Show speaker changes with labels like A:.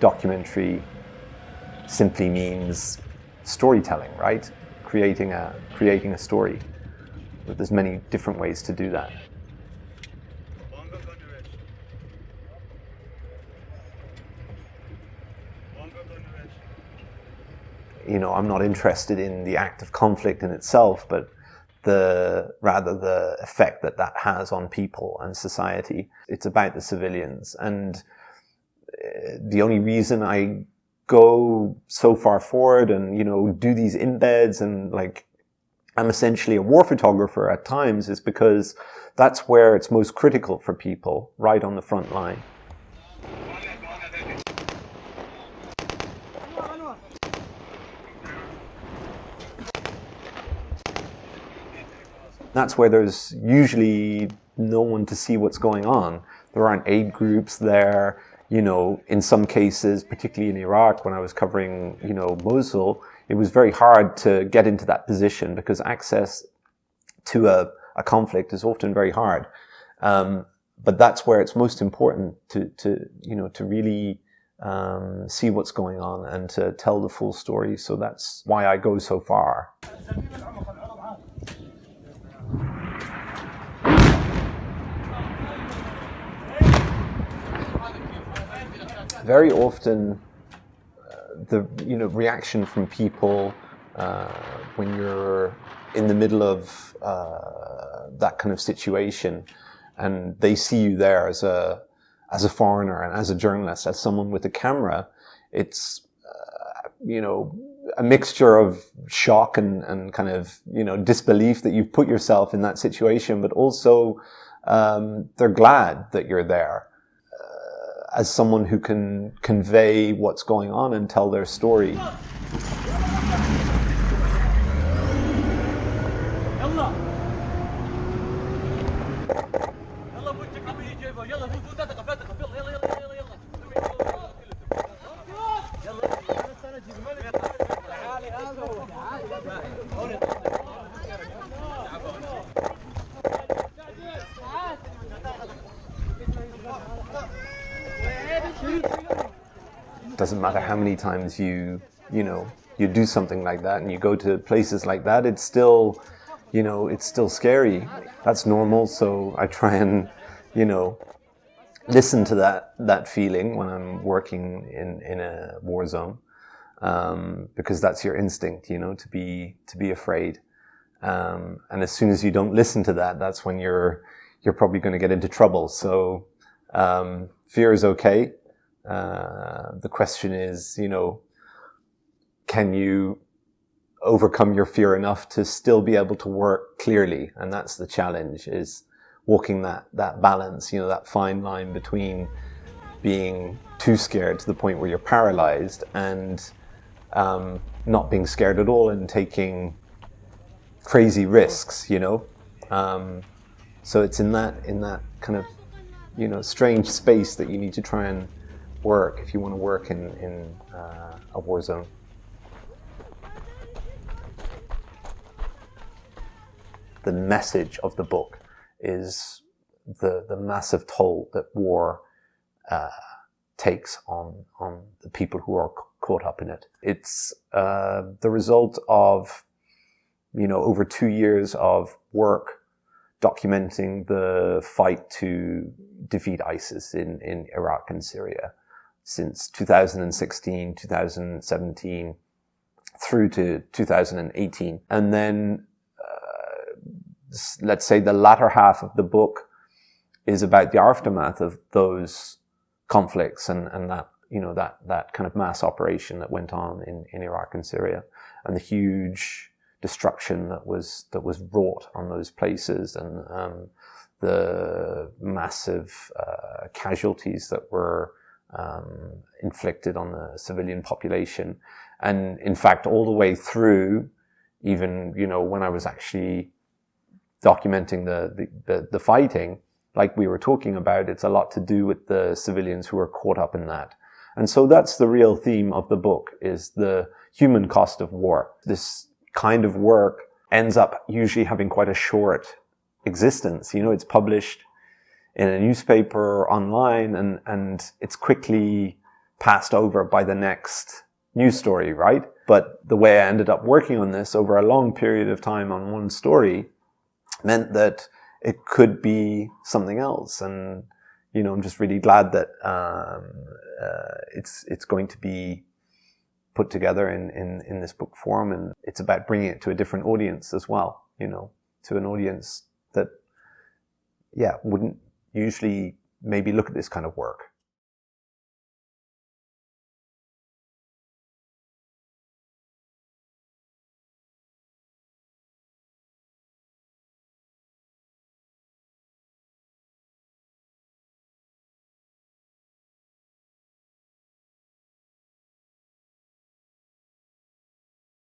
A: Documentary simply means storytelling, right? Creating a story. But there's many different ways to do that. I'm not interested in the act of conflict in itself, but rather the effect that has on people and society. It's about the civilians. And the only reason I go so far forward and, do these embeds and I'm essentially a war photographer at times is because that's where it's most critical for people, right on the front line. That's where there's usually no one to see what's going on. There aren't aid groups there. In some cases, particularly in Iraq, when I was covering, Mosul, it was very hard to get into that position because access to a conflict is often very hard. But that's where it's most important to really see what's going on and to tell the full story. So that's why I go so far. Very often, the reaction from people when you're in the middle of that kind of situation, and they see you there as a foreigner and as a journalist, as someone with a camera, it's a mixture of shock and kind of disbelief that you've put yourself in that situation, but also they're glad that you're there. As someone who can convey what's going on and tell their story. Doesn't matter how many times you do something like that and you go to places like that, it's still scary. That's normal. So I try and, listen to that feeling when I'm working in a war zone, because that's your instinct, to be afraid. And as soon as you don't listen to that, that's when you're probably going to get into trouble. So, fear is okay. The question is, can you overcome your fear enough to still be able to work clearly? And that's the challenge, is walking that balance, that fine line between being too scared to the point where you're paralyzed and not being scared at all and taking crazy risks, So it's in that kind of, strange space that you need to try and work if you want to work in a war zone. The message of the book is the massive toll that war takes on the people who are caught up in it. It's the result of over 2 years of work documenting the fight to defeat ISIS in Iraq and Syria since 2016, 2017, through to 2018. And then, let's say the latter half of the book is about the aftermath of those conflicts and that, that kind of mass operation that went on in Iraq and Syria, and the huge destruction that was wrought on those places, and the massive casualties that were inflicted on the civilian population. And in fact, all the way through, even, when I was actually documenting the fighting, like we were talking about, it's a lot to do with the civilians who are caught up in that. And so that's the real theme of the book, is the human cost of war. This kind of work ends up usually having quite a short existence. You know, it's published in a newspaper or online, and it's quickly passed over by the next news story, right? But the way I ended up working on this over a long period of time on one story meant that it could be something else. And, you know, I'm just really glad that it's going to be put together in this book form, and it's about bringing it to a different audience as well, you know, to an audience that, wouldn't usually maybe look at this kind of work.